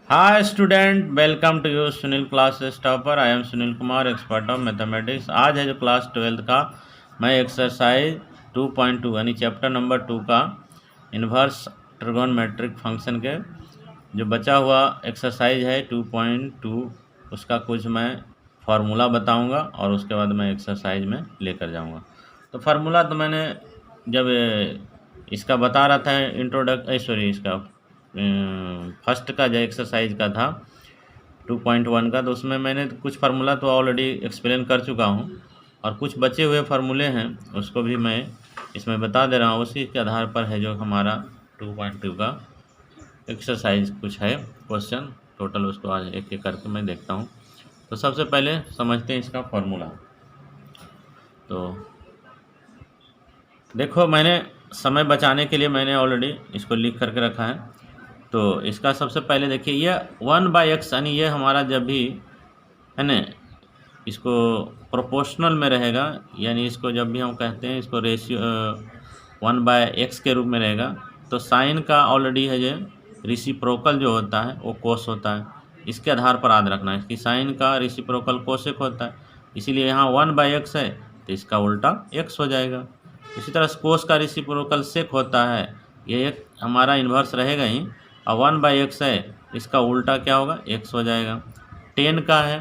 Hi student, welcome to you Sunil classes topper. I am Sunil Kumar, expert of mathematics. आज है जो class 12 का मैं एक्सरसाइज 2.2 यानी चैप्टर नंबर 2 का इन्वर्स ट्रिगोनोमेट्रिक फंक्शन के जो बचा हुआ एक्सरसाइज है 2.2 उसका कुछ मैं फार्मूला बताऊंगा और उसके बाद मैं एक्सरसाइज में लेकर जाऊंगा। तो फार्मूला तो मैंने जब इसका बता रहा था इसका फर्स्ट का जो एक्सरसाइज का था 2.1 का, तो उसमें मैंने कुछ फार्मूला तो ऑलरेडी एक्सप्लेन कर चुका हूँ और कुछ बचे हुए फार्मूले हैं उसको भी मैं इसमें बता दे रहा हूँ। उसी के आधार पर है जो हमारा 2.2 का एक्सरसाइज कुछ है क्वेश्चन टोटल, उसको आज एक एक करके मैं देखता हूँ। तो सबसे पहले समझते हैं इसका फार्मूला। तो देखो, मैंने समय बचाने के लिए मैंने ऑलरेडी इसको लिख करके रखा है। तो इसका सबसे पहले देखिए, ये 1/x यानी ये हमारा जब भी है ना इसको प्रोपोर्शनल में रहेगा, यानी इसको जब भी हम कहते हैं इसको रेशियो 1/x के रूप में रहेगा, तो साइन का ऑलरेडी है जो रेसिप्रोकल जो होता है वो कोस होता है। इसके आधार पर याद रखना है कि साइन का रेसिप्रोकल कोसेक होता है, इसीलिए यहाँ 1/x है तो इसका उल्टा x हो जाएगा। इसी तरह कोस का रेसिप्रोकल सेक होता है, ये एक हमारा इन्वर्स रहेगा ही, और 1/x है इसका उल्टा क्या होगा, x हो जाएगा। 10 का है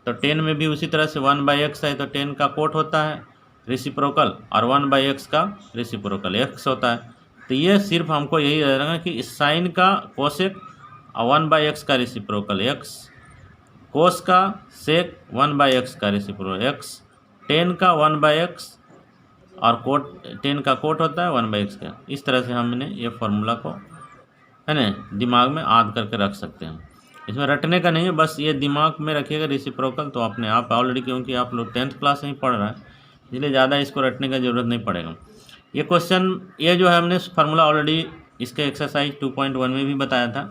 तो 10 में भी उसी तरह से 1/x है तो 10 का कोट होता है रेसिप्रोकल और 1/x का रेसिप्रोकल x होता है। तो ये सिर्फ हमको यही रहेगा कि साइन का कोसेक और 1/x का रेसिप्रोकल x, कोस का सेक 1/x का रेसिप्रोकल x, 10 का 1/x और कोट 10 का कोट होता है 1/x का। इस तरह से हमने ये फार्मूला को है ना दिमाग में याद करके रख सकते हैं। इसमें रटने का नहीं है, बस ये दिमाग में रखिएगा रेसिप्रोकल, तो अपने आप ऑलरेडी, क्योंकि आप लोग 10th क्लास में ही पढ़ रहे हैं इसलिए ज़्यादा इसको रटने का ज़रूरत नहीं पड़ेगा। ये क्वेश्चन ये जो है हमने फार्मूला ऑलरेडी इसके एक्सरसाइज 2.1 में भी बताया था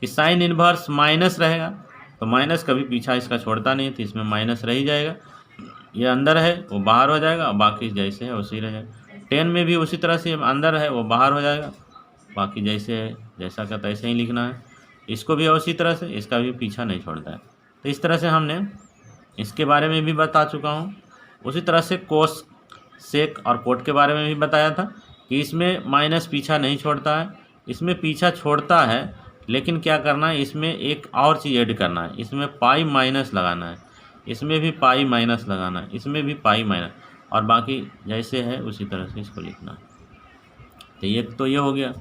कि साइन इन्वर्स माइनस रहेगा, तो माइनस कभी पीछा इसका छोड़ता नहीं, तो इसमें माइनस रह ही जाएगा। ये अंदर है वो बाहर हो जाएगा, बाकी जैसे है उसी रहेगा। 10 में भी उसी तरह से अंदर है वो बाहर हो जाएगा, बाकी जैसे है जैसा का तैसे ही लिखना है। इसको भी उसी तरह से, इसका भी पीछा नहीं छोड़ता है। तो इस तरह से हमने इसके बारे में भी बता चुका हूँ। उसी तरह से कोस सेक और कोट के बारे में भी बताया था कि इसमें माइनस पीछा नहीं छोड़ता है, इसमें पीछा छोड़ता है, लेकिन क्या करना है, इसमें एक और चीज़ ऐड करना है, इसमें पाई माइनस लगाना है, इसमें भी पाई माइनस लगाना है, इसमें भी पाई माइनस, और बाकी जैसे है उसी तरह से इसको लिखना है। तो ये हो गया।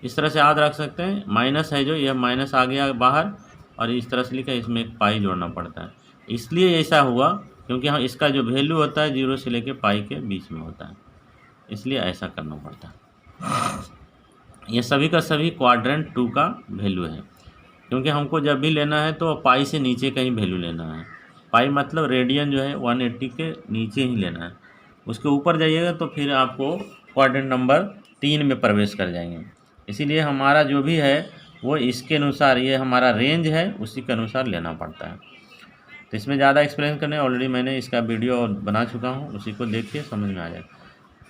इस तरह से याद रख सकते हैं, माइनस है जो यह माइनस आ गया बाहर और इस तरह से लिखा, इसमें एक पाई जोड़ना पड़ता है। इसलिए ऐसा हुआ क्योंकि हम इसका जो वैल्यू होता है 0 से लेके पाई के बीच में होता है, इसलिए ऐसा करना पड़ता है। ये सभी का सभी क्वाड्रेंट 2 का वैल्यू है, क्योंकि हमको जब भी लेना है तो पाई से नीचे का ही वैल्यू लेना है। पाई मतलब रेडियन जो है 180 के नीचे ही लेना है, उसके ऊपर जाइएगा तो फिर आपको क्वाड्रेंट नंबर 3 में प्रवेश कर जाएंगे। इसीलिए हमारा जो भी है वो इसके अनुसार, ये हमारा रेंज है उसी के अनुसार लेना पड़ता है। तो इसमें ज़्यादा एक्सप्लेन करने ऑलरेडी मैंने इसका वीडियो बना चुका हूँ, उसी को देखिए समझ में आ जाए।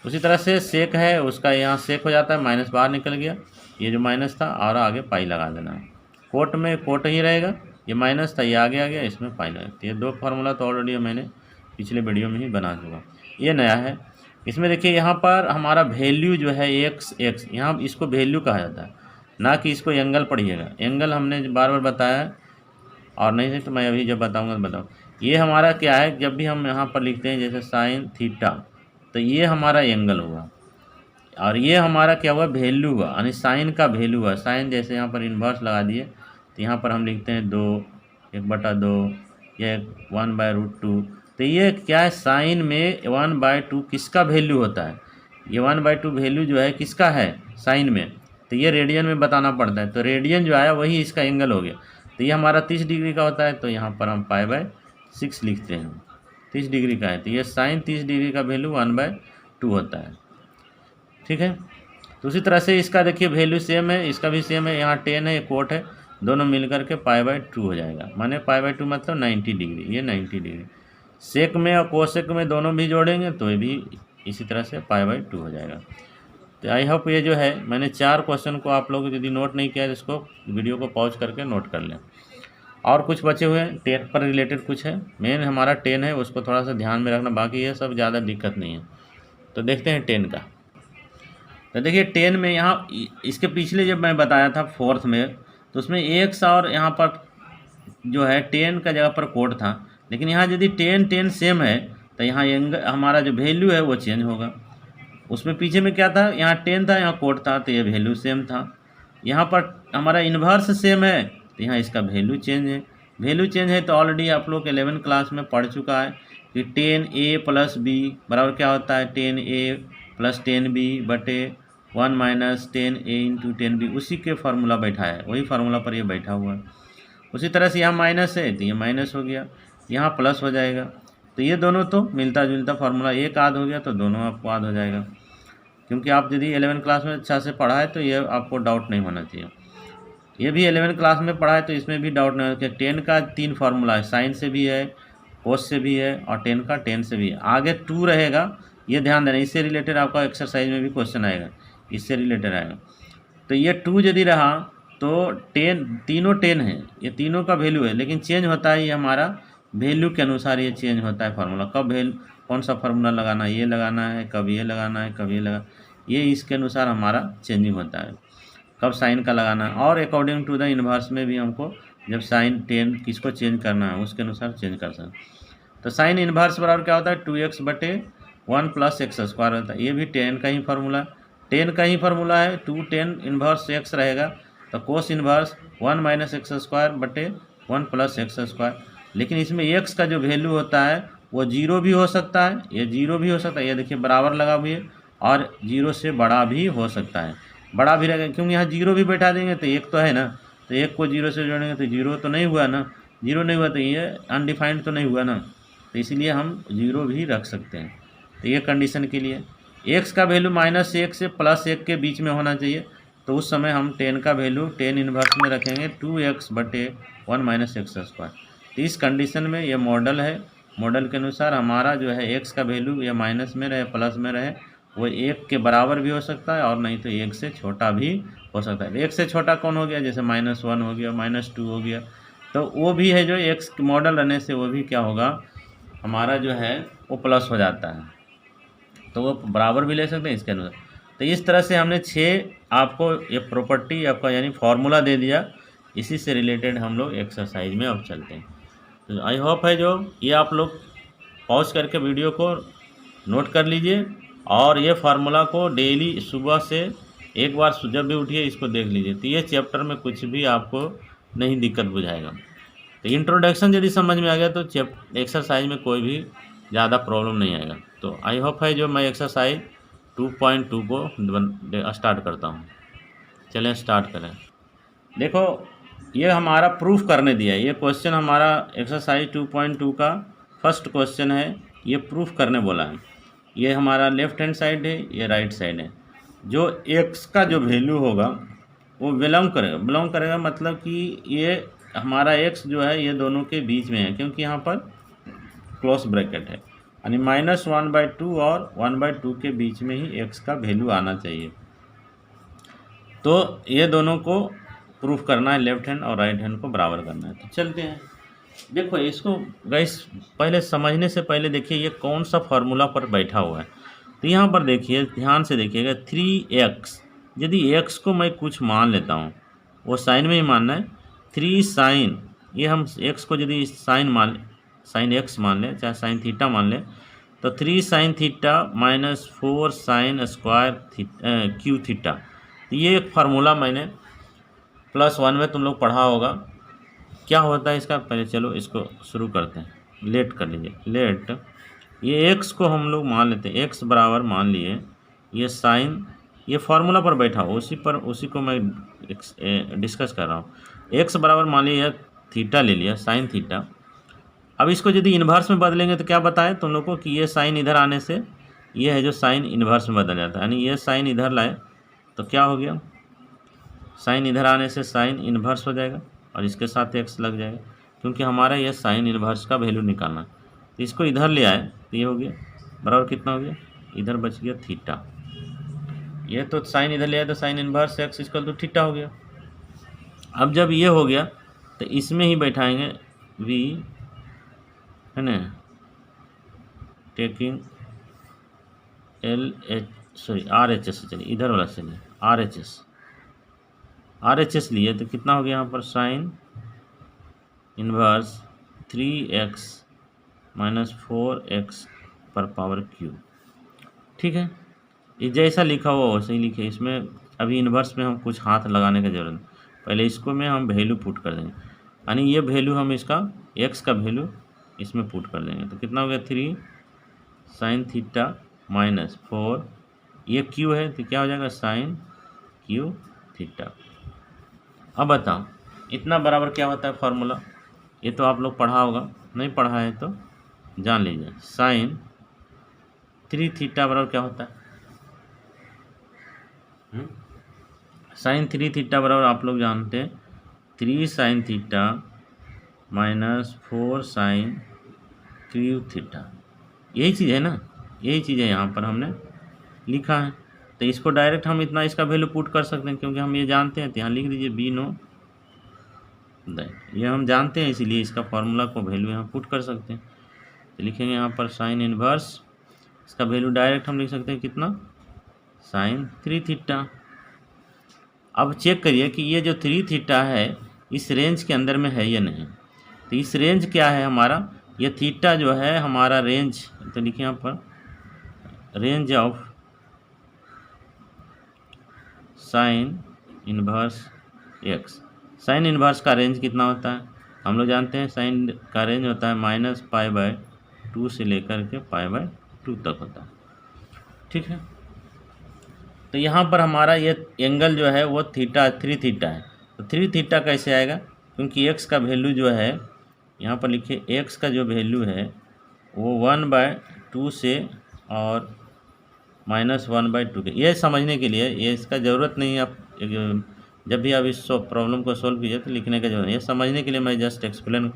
उसी तरह से सेक है उसका यहाँ सेक हो जाता है, माइनस बाहर निकल गया, ये जो माइनस था और आगे पाई लगा देना है। कोट में कोट ही रहेगा, ये माइनस था ये आगे आ गया, इसमें पाई लगा। ये दो फार्मूला तो ऑलरेडी मैंने पिछले वीडियो में ही बना चुका, ये नया है। इसमें देखिए यहाँ पर हमारा वैल्यू जो है एक्स, यहाँ इसको वैल्यू कहा जाता है, ना कि इसको एंगल पढ़िएगा। एंगल हमने बार बार बताया और नहीं है तो मैं अभी जब बताऊँगा तो बताऊँ। ये हमारा क्या है, जब भी हम यहाँ पर लिखते हैं जैसे साइन थीटा, तो ये हमारा एंगल हुआ और ये हमारा क्या हुआ, वैल्यू हुआ, यानी साइन का वैल्यू हुआ। साइन जैसे यहाँ पर इन्वर्स लगा दिए तो यहाँ पर हम लिखते हैं 2 1/2 या 1/√2। तो ये क्या है, साइन में 1/2 किसका वैल्यू होता है, ये 1/2 वैल्यू जो है किसका है साइन में, तो ये रेडियन में बताना पड़ता है। तो रेडियन जो आया वही इसका एंगल हो गया। तो ये हमारा 30 डिग्री का होता है, तो यहाँ पर हम π/6 लिखते हैं, 30 डिग्री का है। तो ये साइन 30 डिग्री का वैल्यू 1/2 होता है, ठीक है। तो उसी तरह से इसका देखिए वैल्यू सेम है, इसका भी सेम है, यहाँ 10 है, ये कोट है, दोनों मिल करके π/2 हो जाएगा। माने π/2 मतलब 90 डिग्री, ये 90 डिग्री। सेक में और कोसेक में दोनों भी जोड़ेंगे तो ये भी इसी तरह से π/2 हो जाएगा। तो आई होप ये जो है मैंने 4 क्वेश्चन को आप लोग यदि नोट नहीं किया तो इसको वीडियो को पॉज करके नोट कर लें। और कुछ बचे हुए हैं 10 पर रिलेटेड कुछ है, मेन हमारा 10 है, उसको थोड़ा सा ध्यान में रखना, बाकी ये सब ज़्यादा दिक्कत नहीं है। तो देखते हैं 10 का। तो देखिए 10 में यहाँ इसके पिछले जब मैं बताया था 4th में, तो उसमें एक्स और यहाँ पर जो है 10 का जगह पर कोड था, लेकिन यहाँ यदि 10 सेम है तो यहाँ हमारा जो वैल्यू है वो चेंज होगा। उसमें पीछे में क्या था, यहाँ 10 था, यहाँ कोड था, तो ये वैल्यू सेम था। यहाँ पर हमारा इन्वर्स सेम है तो यहाँ इसका वैल्यू चेंज है। वैल्यू चेंज है तो ऑलरेडी आप लोग 11 क्लास में पढ़ चुका है कि 10a + b बराबर क्या होता है 10a + 10b बटे 1 - 10a × 10b, उसी के फार्मूला बैठा है, वही फार्मूला पर ये बैठा हुआ है। उसी तरह से यहाँ माइनस है तो ये माइनस हो गया, यहाँ प्लस हो जाएगा। तो ये दोनों तो मिलता जुलता फार्मूला, एक आध हो गया तो दोनों आपको आध हो जाएगा, क्योंकि आप यदि 11 क्लास में अच्छा से पढ़ा है तो ये आपको डाउट नहीं होना चाहिए। ये भी 11 क्लास में पढ़ा है तो इसमें भी डाउट नहीं होना चाहिए। 10 का 3 फार्मूला है, साइन से भी है, कोस से भी है, और 10 का 10 से भी है। आगे 2 रहेगा, ये ध्यान देना, इससे रिलेटेड आपका एक्सरसाइज में भी क्वेश्चन आएगा, इससे रिलेटेड आएगा। तो ये 2 यदि रहा तो 10, तीनों 10 है, ये तीनों का वैल्यू है, लेकिन चेंज होता है ये हमारा वैल्यू के अनुसार ये चेंज होता है फार्मूला। कब कौन सा फार्मूला लगाना है, ये लगाना है, कब ये लगाना है, कब ये इसके अनुसार हमारा चेंजिंग होता है, कब साइन का लगाना है। और अकॉर्डिंग टू द इन्वर्स में भी हमको जब साइन 10 किसको चेंज करना है उसके अनुसार चेंज कर सकते हैं। तो साइन इन्वर्स बराबर क्या होता है 2x बटे 1 + x² होता है। ये भी 10 का ही फार्मूला, 10 का ही फार्मूला है। 2 10 इन्वर्स x रहेगा तो कोस इन्वर्स 1 - x² बटे 1 + x²। लेकिन इसमें x का जो वैल्यू होता है वो 0 भी हो सकता है, ये 0 भी हो सकता है, ये देखिए बराबर लगा हुई है, और 0 से बड़ा भी हो सकता है, बड़ा भी रहेगा, क्योंकि यहाँ 0 भी बैठा देंगे तो 1 तो है ना, तो 1 को 0 से जोड़ेंगे तो 0 तो नहीं हुआ ना, 0 नहीं हुआ तो ये अनडिफाइंड तो नहीं हुआ ना, तो इसलिए हम 0 भी रख सकते हैं। तो ये कंडीशन के लिए x का वैल्यू -1 से +1 के बीच में होना चाहिए, तो उस समय हम 10 का वैल्यू 10 इन्वर्स में रखेंगे 2x बटे 1 - x²। तो इस कंडीशन में ये मॉडल है, मॉडल के अनुसार हमारा जो है x का वैल्यू या माइनस में रहे प्लस में रहे, वो 1 के बराबर भी हो सकता है और नहीं तो 1 से छोटा भी हो सकता है। 1 से छोटा कौन हो गया, जैसे -1 हो गया, -2 हो गया, तो वो भी है जो x मॉडल रहने से वो भी क्या होगा हमारा जो है वो प्लस हो जाता है, तो वो बराबर भी ले सकते हैं इसके अनुसार। तो इस तरह से हमने 6 आपको ये प्रॉपर्टी आपका यानी फार्मूला दे दिया, इसी से रिलेटेड हम लोग एक्सरसाइज में अब चलते हैं। तो आई होप है जो ये आप लोग पॉज करके वीडियो को नोट कर लीजिए, और ये फार्मूला को डेली सुबह से एक बार जब भी उठिए इसको देख लीजिए, तो ये चैप्टर में कुछ भी आपको नहीं दिक्कत बुझाएगा। तो इंट्रोडक्शन यदि समझ में आ गया तो एक्सरसाइज में कोई भी ज़्यादा प्रॉब्लम नहीं आएगा। तो आई होप है जो मैं एक्सरसाइज 2.2 को स्टार्ट करता हूँ। चलें स्टार्ट करें। देखो ये हमारा प्रूफ करने दिया है, ये क्वेश्चन हमारा एक्सरसाइज 2.2 का फर्स्ट क्वेश्चन है, ये प्रूफ करने बोला है। ये हमारा लेफ्ट हैंड साइड है, ये राइट साइड है। जो x का जो वैल्यू होगा वो बिलोंग करेगा मतलब कि ये हमारा x जो है ये दोनों के बीच में है, क्योंकि यहाँ पर क्लोज ब्रैकेट है, यानी -1/2 और 1/2 के बीच में ही x का वैल्यू आना चाहिए। तो ये दोनों को प्रूफ करना है, लेफ्ट हैंड और राइट हैंड को बराबर करना है। तो चलते हैं। देखो इसको गाइस पहले समझने से पहले देखिए ये कौन सा फार्मूला पर बैठा हुआ है। तो यहाँ पर देखिए ध्यान से देखिएगा 3x, यदि x को मैं कुछ मान लेता हूँ, वो साइन में ही मानना है। 3 साइन, ये हम x को यदि साइन x मान लें, चाहे साइन थीटा मान लें, तो 3 sine theta -4 sine square Q theta. तो ये एक फार्मूला मैंने +1 में तुम लोग पढ़ा होगा। क्या होता है इसका, पहले चलो इसको शुरू करते हैं। लेट कर लीजिए, लेट ये x को हम लोग मान लेते हैं, x बराबर मान लिए ये साइन, ये फार्मूला पर बैठा हो उसी को मैं डिस्कस कर रहा हूँ। x बराबर मान लिया थीटा ले लिया, साइन थीटा। अब इसको यदि इन्वर्स में बदलेंगे तो क्या बताएं तुम लोग को कि ये साइन इधर आने से ये है जो साइन इन्वर्स में बदल जाता है, यानी ये साइन इधर लाए तो क्या हो गया, साइन इधर आने से साइन इन्वर्स हो जाएगा और इसके साथ x लग जाएगा, क्योंकि हमारा यह साइन इन्वर्स का वैल्यू निकालना है। तो इसको इधर ले आए तो ये हो गया बराबर कितना हो गया, इधर बच गया थीटा, ये तो साइन इधर ले आया तो sine inverse x equal to theta हो गया। अब जब ये हो गया तो इसमें ही बैठाएंगे v, है ना, taking L H sorry R H S, चलिए इधर वाला चलिए आर एच एस लिए तो कितना हो गया यहाँ पर sine inverse 3x minus 4x पर पावर क्यूब। ठीक है, ये जैसा लिखा हुआ वैसे ही लिखे, इसमें अभी इन्वर्स में हम कुछ हाथ लगाने का जरूरत नहीं, पहले इसको में हम वैल्यू पुट कर देंगे, यानी ये वैल्यू हम इसका x का वैल्यू इसमें पुट कर देंगे तो कितना हो गया 3 साइन थीटा माइनस 4, ये q है तो क्या हो जाएगा साइन क्यू थीटा। अब बताओ इतना बराबर क्या होता है फॉर्मूला, ये तो आप लोग पढ़ा होगा, नहीं पढ़ा है तो जान लीजिए। साइन 3 थीटा बराबर क्या होता है, साइन 3 थीटा बराबर आप लोग जानते हैं 3 sine theta minus 4 sine cube theta, यही चीज़ है ना, यही चीज़ है यहाँ पर हमने लिखा है। तो इसको डायरेक्ट हम इतना इसका वैल्यू पुट कर सकते हैं क्योंकि हम ये जानते हैं, तो यहाँ लिख दीजिए बी नो दैट, ये हम जानते हैं इसीलिए इसका फॉर्मूला को वैल्यू यहाँ पुट कर सकते हैं। तो लिखेंगे यहाँ पर साइन इनवर्स, इसका वैल्यू डायरेक्ट हम लिख सकते हैं कितना साइन 3 थीटा। अब चेक करिए कि ये जो 3 थीटा है इस रेंज के अंदर में है या नहीं, तो इस रेंज क्या है हमारा, ये थीटा जो है हमारा रेंज, तो लिखिए यहाँ पर range of sine inverse x, sine inverse का रेंज कितना होता है, हम लोग जानते हैं साइन का रेंज होता है -π/2 से लेकर के π/2 तक होता है। ठीक है, तो यहाँ पर हमारा ये एंगल जो है वो थीटा 3 थीटा है, तो 3 थीटा कैसे आएगा, क्योंकि x का वैल्यू जो है यहाँ पर लिखिए x का जो वैल्यू है वो 1/2 से और -1/2 के, ये समझने के लिए ये इसका ज़रूरत नहीं है, आप जब भी आप इस प्रॉब्लम को सोल्व कीजिए तो लिखने का जरूरत नहीं, ये समझने के लिए मैं जस्ट एक्सप्लेन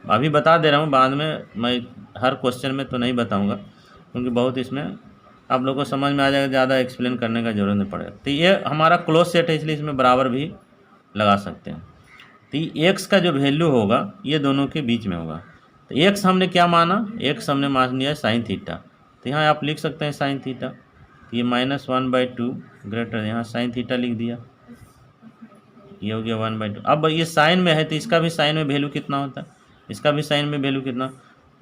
अभी बता दे रहा हूँ, बाद में मैं हर क्वेश्चन में तो नहीं बताऊँगा क्योंकि बहुत इसमें आप लोगों को समझ में आ जाएगा, ज़्यादा एक्सप्लेन करने का जरूरत नहीं पड़ेगा। तो ये हमारा क्लोज सेट है इसलिए इसमें बराबर भी लगा सकते हैं। तो एक्स का जो वैल्यू होगा ये दोनों के बीच में होगा, तो एक्स हमने क्या माना, एक्स हमने मान लिया साइन थीटा, तो यहाँ आप लिख सकते हैं साइन थीटा, तो ये -1/2 ग्रेटर, यहाँ साइन थीटा लिख दिया, ये हो गया 1/2। अब ये साइन में है तो इसका भी साइन में वैल्यू कितना होता है, इसका भी साइन में वैल्यू कितना,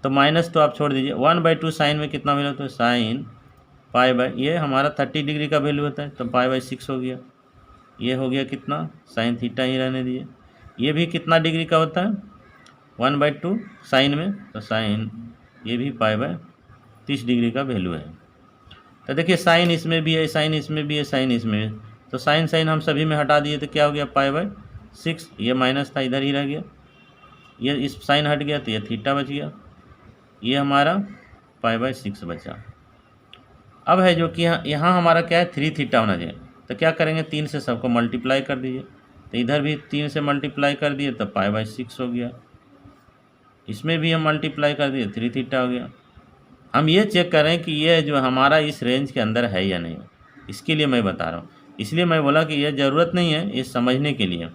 तो माइनस तो आप छोड़ दीजिए, 1/2 साइन में कितना वैल्यू होता है, साइन ये हमारा 30 डिग्री का वैल्यू होता है तो π/6 हो गया, ये हो गया कितना साइन थीटा ही रहने दीजिए, ये भी कितना डिग्री का होता है 1/2 साइन में, तो साइन ये भी π/30 डिग्री का वैल्यू है। तो देखिए साइन इसमें भी है, साइन इसमें भी है, साइन इसमें है, तो साइन साइन हम सभी में हटा दिए तो क्या हो गया π/6, ये माइनस था इधर ही रह गया, ये इस साइन हट गया तो ये थीटा बच गया, ये हमारा π/6 बचा। अब है जो कि यहाँ हमारा क्या है 3 थीटा होना चाहिए, तो क्या करेंगे 3 से सबको मल्टीप्लाई कर दीजिए, तो इधर भी 3 से मल्टीप्लाई कर दिए तो π/6 हो गया, इसमें भी हम मल्टीप्लाई कर दिए 3 थीटा हो गया। हम ये चेक करें कि ये जो हमारा इस रेंज के अंदर है या नहीं, इसके लिए मैं बता रहा हूँ, इसलिए मैं बोला कि यह ज़रूरत नहीं है, ये समझने के लिए,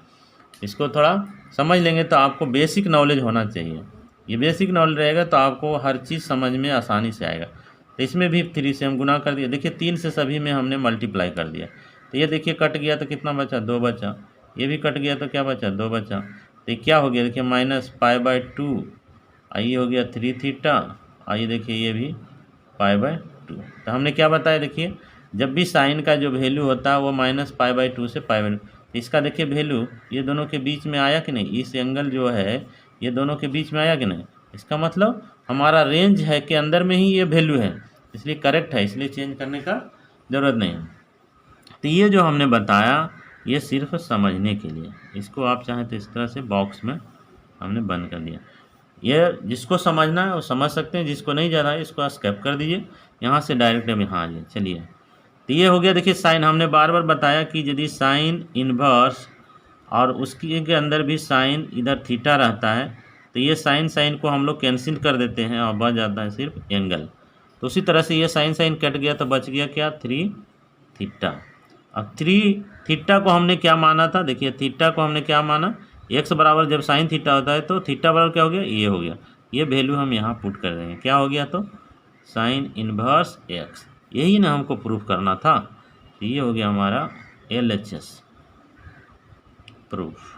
इसको थोड़ा समझ लेंगे तो आपको बेसिक नॉलेज होना चाहिए, ये बेसिक नॉलेज रहेगा तो आपको हर चीज़ समझ में आसानी से आएगा। तो इसमें भी 3 से हम गुना कर दिया, देखिए 3 से सभी में हमने मल्टीप्लाई कर दिया, तो ये देखिए कट गया तो कितना बचा 2 बचा, ये भी कट गया तो क्या बचा 2 बचा, तो क्या हो गया देखिए -π/2, आइए हो गया 3 थीटा, आइए देखिए ये भी π/2। तो हमने क्या बताया, देखिए जब भी साइन का जो वैल्यू होता है वो -π/2 से π/2, इसका देखिए वैल्यू ये दोनों के बीच में आया कि नहीं, इस एंगल जो है ये दोनों के बीच में आया कि नहीं, इसका मतलब हमारा रेंज है के अंदर में ही ये वैल्यू है, इसलिए करेक्ट है, इसलिए चेंज करने का ज़रूरत नहीं है। तो ये जो हमने बताया ये सिर्फ समझने के लिए, इसको आप चाहें तो इस तरह से बॉक्स में हमने बंद कर दिया, ये जिसको समझना है वो समझ सकते हैं, जिसको नहीं जा रहा है इसको स्किप कर दीजिए, यहाँ से डायरेक्ट अब यहाँ आ जाइए। चलिए तो ये हो गया, देखिए साइन हमने बार बार बताया कि यदि साइन इन्वर्स और उसकी के अंदर भी साइन इधर थीटा रहता है तो ये साइन साइन को हम लोग कैंसिल कर देते हैं और बच जाता है सिर्फ एंगल, तो उसी तरह से ये साइन साइन कट गया तो बच गया क्या 3 थीटा। अब 3 थीटा को हमने क्या माना था, देखिए थीटा को हमने क्या माना, x बराबर जब साइन थीटा होता है तो थीटा बराबर क्या हो गया, ये हो गया। ये वैल्यू हम यहाँ पुट कर देंगे, क्या हो गया, तो साइन इनवर्स x, यही ना हमको प्रूफ करना था। ये हो गया हमारा LHS प्रूफ।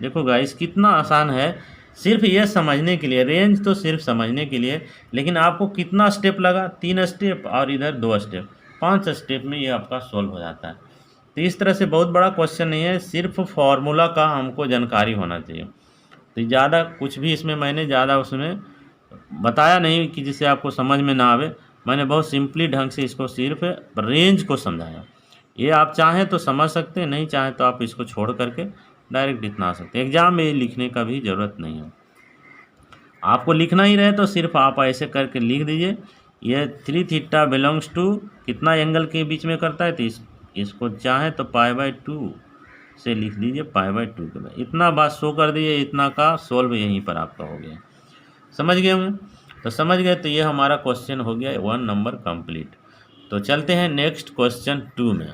देखो गाइस कितना आसान है, सिर्फ ये समझने के लिए, रेंज तो सिर्फ समझने के लिए, लेकिन आपको कितना स्टेप लगा, 3 स्टेप और इधर 2 स्टेप, 5 स्टेप में ये आपका सॉल्व हो जाता है। तो इस तरह से बहुत बड़ा क्वेश्चन नहीं है, सिर्फ फार्मूला का हमको जानकारी होना चाहिए। तो ज़्यादा कुछ भी इसमें मैंने ज़्यादा उसमें बताया नहीं कि जिससे आपको समझ में ना आवे, मैंने बहुत सिंपली ढंग से इसको सिर्फ रेंज को समझाया। ये आप चाहें तो समझ सकते हैं, नहीं चाहें तो आप इसको छोड़ करके डायरेक्ट इतना आ सकते हैं। एग्जाम में लिखने का भी ज़रूरत नहीं है, आपको लिखना ही रहे तो सिर्फ आप ऐसे करके लिख दीजिए, ये 3 थीटा बिलोंग्स टू कितना एंगल के बीच में करता है, तो इसको चाहें तो π/2 से लिख दीजिए, π/2 के बाद इतना बात शो कर दीजिए, इतना का सोल्व यहीं पर आपका हो गया। समझ गए होंगे, तो समझ गए, तो ये हमारा क्वेश्चन हो गया 1 नंबर कंप्लीट। तो चलते हैं नेक्स्ट क्वेश्चन 2 में।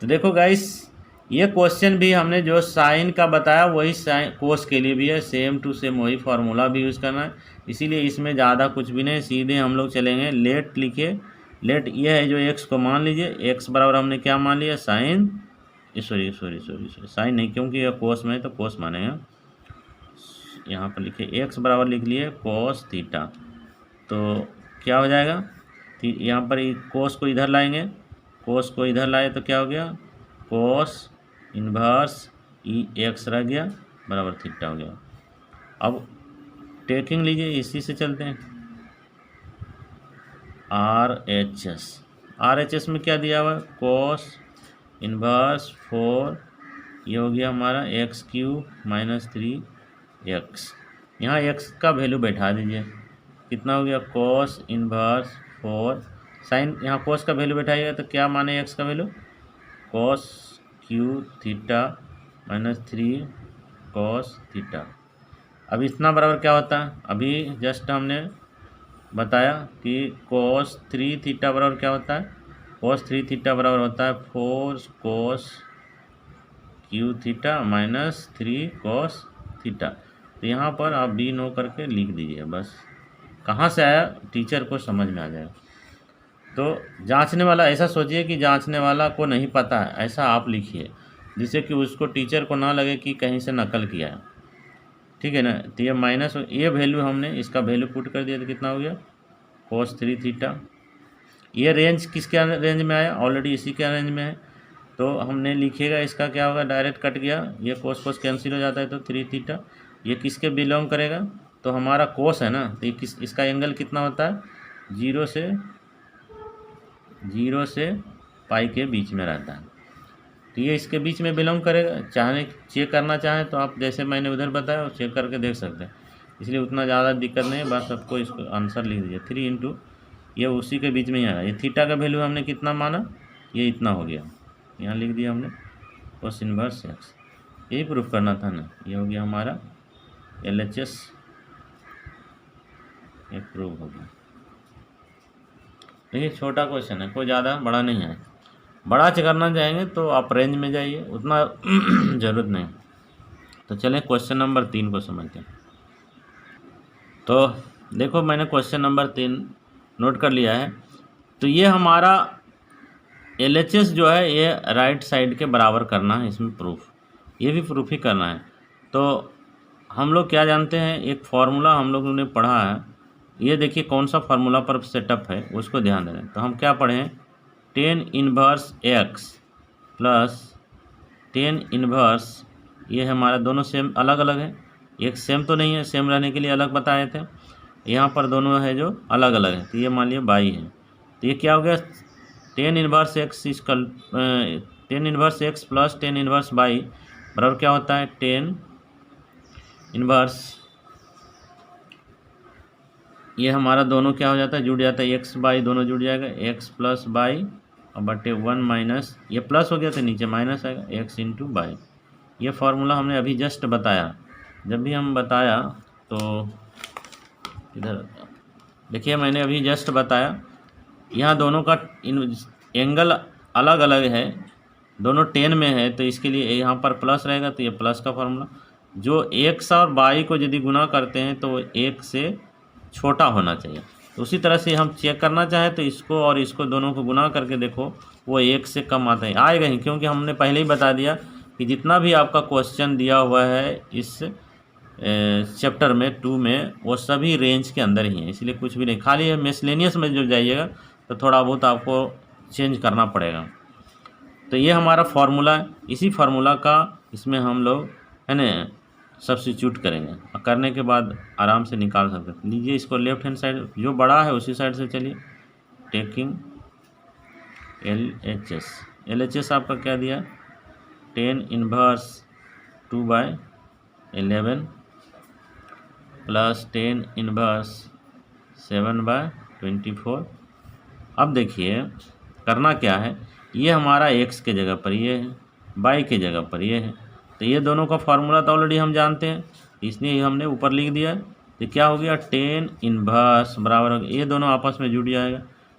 तो देखो गाइस, ये क्वेश्चन भी हमने जो साइन का बताया वही साइन कोस के लिए भी है, सेम टू सेम वही फार्मूला भी यूज़ करना है, इसीलिए इसमें ज़्यादा कुछ भी नहीं, सीधे हम लोग चलेंगे। लेट लिखिए, लेट ये है जो x को मान लीजिए, x बराबर हमने क्या मान लिया, साइन, सॉरी साइन नहीं, क्योंकि यह कोस में है तो कोस मानेगा। यहाँ पर लिखिए x बराबर लिख लिए कोस थीटा, तो क्या हो जाएगा, यहाँ पर कोस को इधर लाएंगे, कोस को इधर लाए तो क्या हो गया, कोस इन्वर्स x रह गया बराबर थीटा हो गया। अब टेकिंग लीजिए, इसी से चलते हैं, RHS में क्या दिया हुआ है, कोस इन्वर्स 4, ये हो गया हमारा x³ - 3x। यहाँ x का वैल्यू बैठा दीजिए, कितना हो गया, कोस इन्वर्स 4 साइन, यहाँ कोस का वैल्यू बैठाइएगा तो क्या माने x का वैल्यू, कोस क्यू थीटा - 3 कोस थीटा। अब इतना बराबर क्या होता है, अभी जस्ट हमने बताया कि कोस 3 थीटा बराबर क्या होता है, कोस 3 थीटा बराबर होता है 4 कोस क्यू थीटा - 3 कोस थीटा। तो यहाँ पर आप डी नो करके लिख दीजिए, बस कहाँ से आया टीचर को समझ में आ जाएगा। तो जांचने वाला ऐसा सोचिए कि जांचने वाला को नहीं पता है, ऐसा आप लिखिए जिससे कि उसको टीचर को ना लगे कि कहीं से नकल किया है, ठीक है ना। तो ये माइनस, ये वैल्यू हमने इसका वैल्यू पुट कर दिया तो कितना हो गया, कोस 3 थीटा। ये रेंज किसके रेंज में आया, ऑलरेडी इसी के रेंज में है, तो हमने लिखिएगा इसका क्या होगा, डायरेक्ट कट गया, ये कोस कोस कैंसिल हो जाता है, तो 3 थीटा ये किसके बिलोंग करेगा, तो हमारा कोस है ना, तो ये इसका एंगल कितना होता है, 0 से पाई के बीच में रहता है, तो ये इसके बीच में बिलोंग करेगा। चाहे चेक करना चाहें तो आप जैसे मैंने उधर बताया वो चेक करके देख सकते हैं, इसलिए उतना ज़्यादा दिक्कत नहीं है, बस सबको इसको आंसर लिख दीजिए 3 इंटू, ये उसी के बीच में ही आया। ये थीटा का वैल्यू हमने कितना माना, ये इतना हो गया, यहाँ लिख दिया हमने कोस इन्वर्स x, यही प्रूफ करना था ना, ये हो गया हमारा LHS, ये प्रूफ हो गया। देखिए छोटा क्वेश्चन है, कोई ज़्यादा बड़ा नहीं है, बड़ा करना चाहेंगे तो आप रेंज में जाइए, उतना ज़रूरत नहीं। तो चलें क्वेश्चन नंबर 3 को समझते हैं। तो देखो मैंने क्वेश्चन नंबर 3 नोट कर लिया है। तो ये हमारा LHS जो है ये राइट साइड के बराबर करना है, इसमें प्रूफ, ये भी प्रूफ ही करना है। तो हम लोग क्या जानते हैं, एक फार्मूला हम लोगों ने पढ़ा है, ये देखिए कौन सा फार्मूला पर सेटअप है उसको ध्यान दें। तो हम क्या पढ़े हैं, tan inverse x plus tan inverse, ये हमारा दोनों सेम अलग अलग है, एक सेम तो नहीं है, सेम रहने के लिए अलग बताए थे, यहाँ पर दोनों है जो अलग अलग है, तो ये मान लिया बाई है, तो ये क्या हो गया, tan inverse x equal tan inverse x plus tan inverse by बराबर क्या होता है, tan इनवर्स, ये हमारा दोनों क्या हो जाता है, जुड़ जाता है, x बाई दोनों जुड़ जाएगा, x प्लस बाई और बटे 1 माइनस, ये प्लस हो गया तो नीचे माइनस आएगा, x इंटू बाई। ये फार्मूला हमने अभी जस्ट बताया, जब भी हम बताया तो इधर देखिए मैंने अभी जस्ट बताया, यहाँ दोनों का एंगल अलग अलग है, दोनों 10 में है, तो इसके लिए यहाँ पर प्लस रहेगा, तो ये प्लस का फार्मूला। जो x और y को यदि गुना करते हैं तो वो 1 से छोटा होना चाहिए। तो उसी तरह से हम चेक करना चाहें तो इसको और इसको दोनों को गुना करके देखो, वो 1 से कम आता है, आएगा ही, क्योंकि हमने पहले ही बता दिया कि जितना भी आपका क्वेश्चन दिया हुआ है इस चैप्टर में 2 में, वो सभी रेंज के अंदर ही है, इसलिए कुछ भी नहीं। खाली मिसलेनियस में जो जाइएगा तो थोड़ा बहुत आपको चेंज करना पड़ेगा। तो ये हमारा फार्मूला है, इसी फार्मूला का इसमें हम लोग है ना सब्स्टिट्यूट करेंगे, और करने के बाद आराम से निकाल सकते हैं। लीजिए इसको लेफ्ट हैंड साइड जो बड़ा है उसी साइड से चलिए, टेकिंग LHS। LHS आपका क्या दिया, 10 इनवर्स 2/11 प्लस 10 इनवर्स 7/24। अब देखिए करना क्या है, ये हमारा x के जगह पर ये है, y के जगह पर ये है, तो ये दोनों का फार्मूला तो ऑलरेडी हम जानते हैं, इसलिए हमने ऊपर लिख दिया। तो क्या हो गया, 10 इनवर्स बराबर हो गया, ये दोनों आपस में जुड़ जाएगा,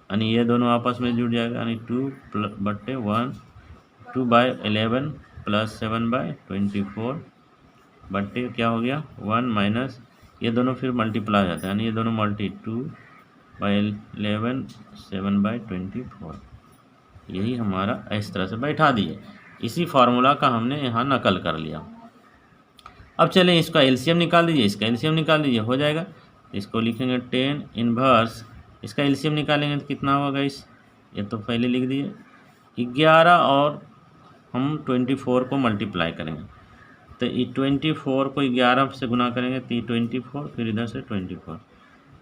यानी ये दोनों आपस में जुड़ जाएगा, यानी 2/1 2/11 प्लस 7/24 बट्टे क्या हो गया 1 माइनस, ये दोनों फिर मल्टीप्लाई हो जाता है, यानी ये दोनों 2/11 7/24। यही हमारा इस तरह से बैठा दिए, इसी फार्मूला का हमने यहाँ नकल कर लिया। अब चलें इसका एलसीएम निकाल दीजिए, इसका एलसीएम निकाल दीजिए, हो जाएगा। इसको लिखेंगे 10 इनवर्स, इसका एलसीएम निकालेंगे तो कितना होगा इस, ये तो पहले लिख दिए 11 और हम 24 को मल्टीप्लाई करेंगे, तो ये 24 को 11 से गुना करेंगे तो ये 24, फिर इधर से 24,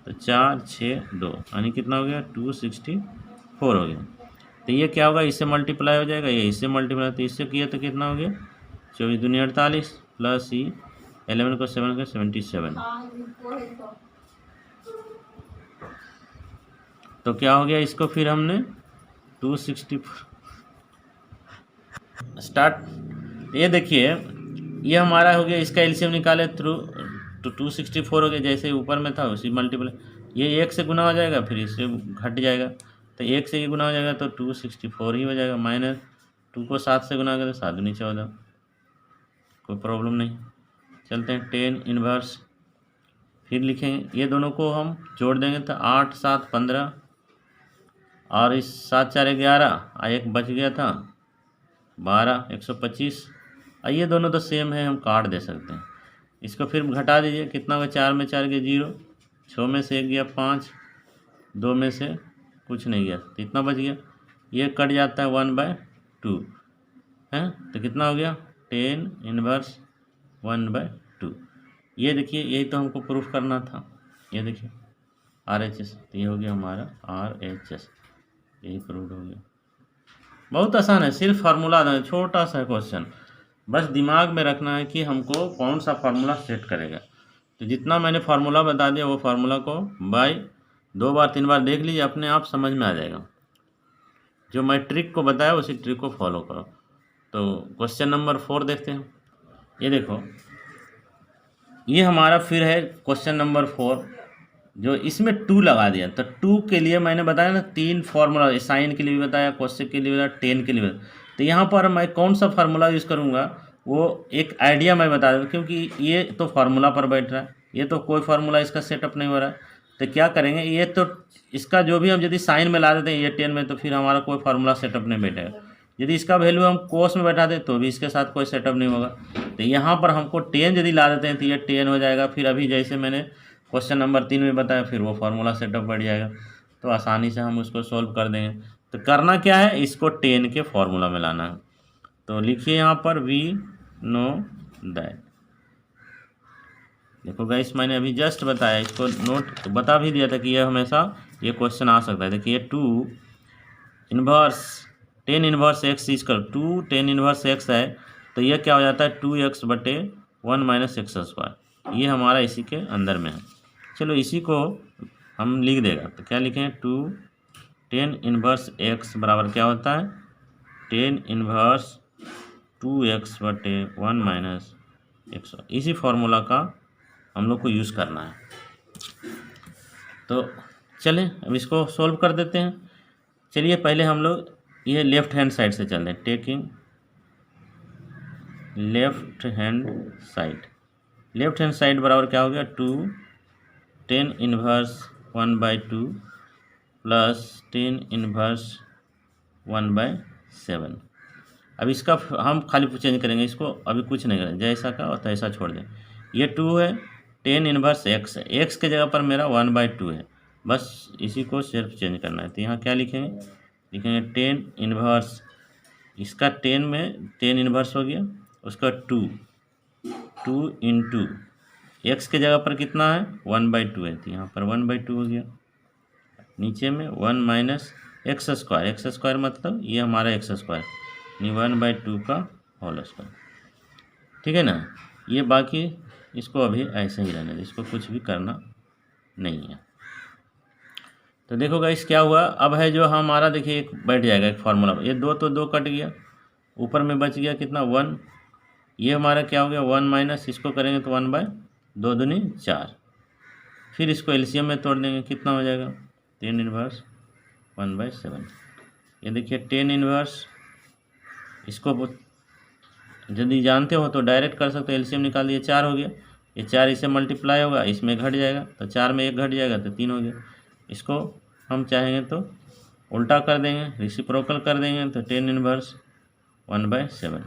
तो 4 6 2, यानी कितना हो गया 264 हो गया। तो ये क्या होगा, इससे मल्टीप्लाई हो जाएगा, ये इससे मल्टीप्लाई, तो इससे किया तो कितना हो गया 24 दूनी 48 प्लस ही 11 को 7 का 77, तो क्या हो गया, इसको फिर हमने 264 स्टार्ट। ये देखिए ये हमारा हो गया, इसका एलसीएम निकाले थ्रू तो 264 हो गया, जैसे ऊपर में था उसी मल्टीप्लाई, ये 1 से गुना हो जाएगा, फिर इससे घट जाएगा, तो 1 से ये गुना हो जाएगा तो 264 ही हो जाएगा, माइनस 2 को 7 से गुना करें तो 7 दूनी 14, कोई प्रॉब्लम नहीं। चलते हैं 10 इनवर्स, फिर लिखेंगे, ये दोनों को हम जोड़ देंगे तो 8 7 15 और इस 7 4 11, एक बच गया था 12 125, ये दोनों तो सेम है, हम काट दे सकते हैं। इसको फिर घटा दीजिए, कितना होगा, 4 में 4 गया 0, 6 में से 1 गया 5, 2 में से कुछ नहीं गया, तो इतना बच गया, ये कट जाता है 1/2 है, तो कितना हो गया 10 इनवर्स 1/2। ये देखिए यही तो हमको प्रूफ करना था, ये देखिए RHS, तो ये हो गया हमारा RHS, यही प्रूफ हो गया। बहुत आसान है, सिर्फ फार्मूला देना, छोटा सा क्वेश्चन, बस दिमाग में रखना है कि हमको कौन सा फार्मूला सेट करेगा। तो जितना मैंने फार्मूला बता दिया वो फार्मूला को बाय 2 बार 3 बार देख लीजिए, अपने आप समझ में आ जाएगा। जो मैं ट्रिक को बताया उसी ट्रिक को फॉलो करो। तो क्वेश्चन नंबर 4 देखते हैं। ये देखो, ये हमारा फिर है क्वेश्चन नंबर 4, जो इसमें 2 लगा दिया। तो 2 के लिए मैंने बताया ना 3 फार्मूला, साइन के लिए भी बताया, कोसेक के लिए भी बताया, टेन के लिए बताया। तो यहाँ पर मैं कौन सा फार्मूला यूज़ करूँगा वो एक आइडिया मैं बता दूँ, क्योंकि ये तो फार्मूला पर बैठ रहा है, ये तो कोई फार्मूला इसका सेटअप नहीं हो रहा है। तो क्या करेंगे, ये तो इसका जो भी हम यदि साइन में ला देते हैं ये 10 में, तो फिर हमारा कोई फार्मूला सेटअप नहीं बैठेगा। यदि इसका वैल्यू हम कोस में बैठा दें तो भी इसके साथ कोई सेटअप नहीं होगा। तो यहाँ पर हमको 10 यदि ला देते हैं तो ये 10 हो जाएगा। फिर अभी जैसे मैंने क्वेश्चन नंबर 3 में बताया, फिर वो फार्मूला सेटअप बढ़ जाएगा, तो आसानी से हम उसको सॉल्व कर देंगे। तो करना क्या है, इसको 10 के फार्मूला में लाना है। तो लिखिए यहाँ पर वी नो दैट। देखो गाइस, मैंने अभी जस्ट बताया, इसको नोट बता भी दिया था कि यह हमेशा ये क्वेश्चन आ सकता है। देखिए 2 इनवर्स 10 इनवर्स एक्स इसका 2 10 इनवर्स एक्स है, तो यह क्या हो जाता है 2x/1 - x²। ये हमारा इसी के अंदर में है। चलो इसी को हम लिख देगा, तो क्या लिखें 2 10 इनवर्स x बराबर क्या होता है 10 इनवर्स 2x/1 - x। इसी फार्मूला का हम लोग को यूज़ करना है। तो चलें अब इसको सॉल्व कर देते हैं। चलिए पहले हम लोग ये लेफ्ट हैंड साइड से चल रहे हैं, taking left hand side. Left hand side बराबर क्या हो गया, 2 10 इनवर्स 1/2 प्लस 10 इनवर्स 1/7। अब इसका हम खाली चेंज करेंगे, इसको अभी कुछ नहीं करेंगे, जैसा का और तैसा छोड़ दें। ये 2 है, 10 इनवर्स x है, x के जगह पर मेरा 1/2 है, बस इसी को सिर्फ चेंज करना है। तो यहाँ क्या लिखेंगे, लिखेंगे 10 इनवर्स, इसका 10 में 10 इनवर्स हो गया, उसका 2 इंटू x के जगह पर कितना है 1/2 है, तो यहाँ पर 1/2 हो गया। नीचे में 1 माइनस एक्स स्क्वायर मतलब ये हमारा एक्स स्क्वायर, यानी 1/2 का होल स्क्वायर, ठीक है ना। ये बाकी इसको अभी ऐसे ही रहने दे, इसको कुछ भी करना नहीं है। तो देखो गाइस क्या हुआ, अब है जो हमारा, देखिए एक बैठ जाएगा एक फार्मूला, ये 2 तो 2 कट गया, ऊपर में बच गया कितना 1, ये हमारा क्या हो गया 1 माइनस, इसको करेंगे तो 1/2 दूनी 4, फिर इसको एलसीएम में तोड़ देंगे, कितना हो जाएगा 10 इनवर्स 1/7। ये देखिए 10 इनवर्स, इसको यदि जानते हो तो डायरेक्ट कर सकते हो, एलसीएम निकाल दिए 4 हो गया, ये 4 इससे मल्टीप्लाई होगा, इसमें घट जाएगा, तो 4 में 1 घट जाएगा तो 3 हो गया। इसको हम चाहेंगे तो उल्टा कर देंगे, रेसिप्रोकल कर देंगे, तो 10 इनवर्स 1/7।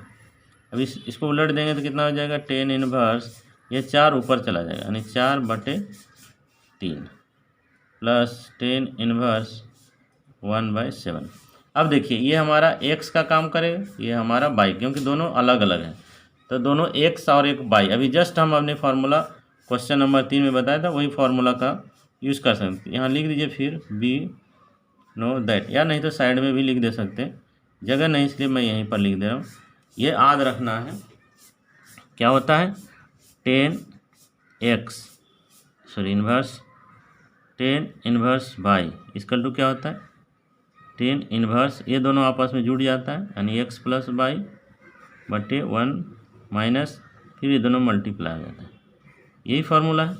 अब इसको उलट देंगे तो कितना हो जाएगा 10 इनवर्स, ये 4 ऊपर चला जाएगा, यानी 4/3 प्लस 10 इनवर्स 1/7। अब देखिए ये हमारा x का काम करेगा, ये हमारा y, क्योंकि दोनों अलग अलग हैं, तो दोनों x और एक y, अभी जस्ट हम अपने फार्मूला क्वेश्चन नंबर 3 में बताया था, वही फार्मूला का यूज़ कर सकते हैं। यहाँ लिख दीजिए फिर बी नो दैट, या नहीं तो साइड में भी लिख दे सकते हैं, जगह नहीं इसलिए मैं यहीं पर लिख दे रहा हूँ। ये याद रखना है क्या होता है 10x inverse 10 inverse y equal to क्या होता है 10 इनवर्स, ये दोनों आपस में जुड़ जाता है, यानी x प्लस y/1 माइनस, फिर ये दोनों मल्टीप्लाई हो जाता है। यही फार्मूला है,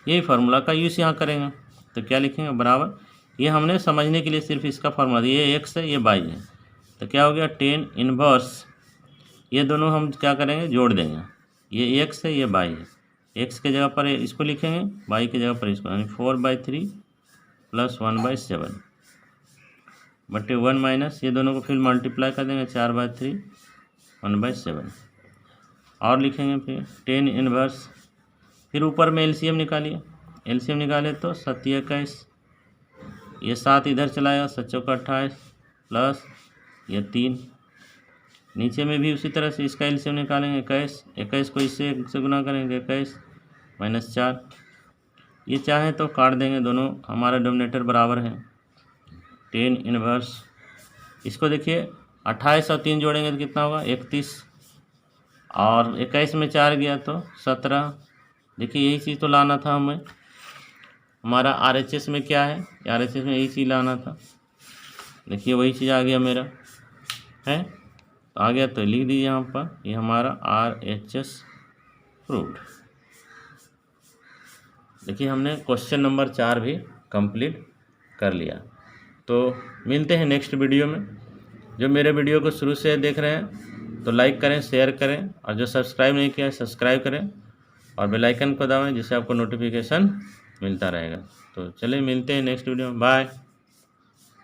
यही फार्मूला का यूज़ यहाँ करेंगे। तो क्या लिखेंगे बराबर, ये हमने समझने के लिए सिर्फ इसका फार्मूला, ये x है ये y है, तो क्या हो गया 10 इनवर्स, ये दोनों हम क्या करेंगे जोड़ देंगे, ये x है ये y है, x के जगह पर इसको लिखेंगे, y की जगह पर इसको, यानी 4/3 प्लस 1/7 बटे 1 माइनस, ये दोनों को फिर मल्टीप्लाई कर देंगे 4/3 1/7, और लिखेंगे फिर 10 इनवर्स, फिर ऊपर में एलसीएम निकालिए, एलसीएम निकाले तो 7 21, ये 7 इधर चलाएगा, 7 चौका 28 प्लस ये 3, नीचे में भी उसी तरह से इसका एलसीएम निकालेंगे 21 को इससे 1 से गुना करेंगे 21 माइनस 4, ये चाहें तो काट देंगे, दोनों हमारा डोमिनेटर बराबर है 10 इनवर्स, इसको देखिए 28 और 3 जोड़ेंगे तो कितना होगा 31, और 21 में 4 गया तो 17। देखिए यही चीज़ तो लाना था हमें, हमारा RHS में क्या है, RHS में यही चीज़ लाना था, देखिए वही चीज़ आ गया मेरा है, तो आ गया तो लिख दीजिए यहाँ पर, ये हमारा RHS प्रूव्ड। देखिए हमने क्वेश्चन नंबर 4 भी कंप्लीट कर लिया। तो मिलते हैं नेक्स्ट वीडियो में। जो मेरे वीडियो को शुरू से देख रहे हैं तो लाइक करें, शेयर करें, और जो सब्सक्राइब नहीं किया है सब्सक्राइब करें और बेल आइकन को दबाएं, जिससे आपको नोटिफिकेशन मिलता रहेगा। तो चलिए मिलते हैं नेक्स्ट वीडियो में, बाय।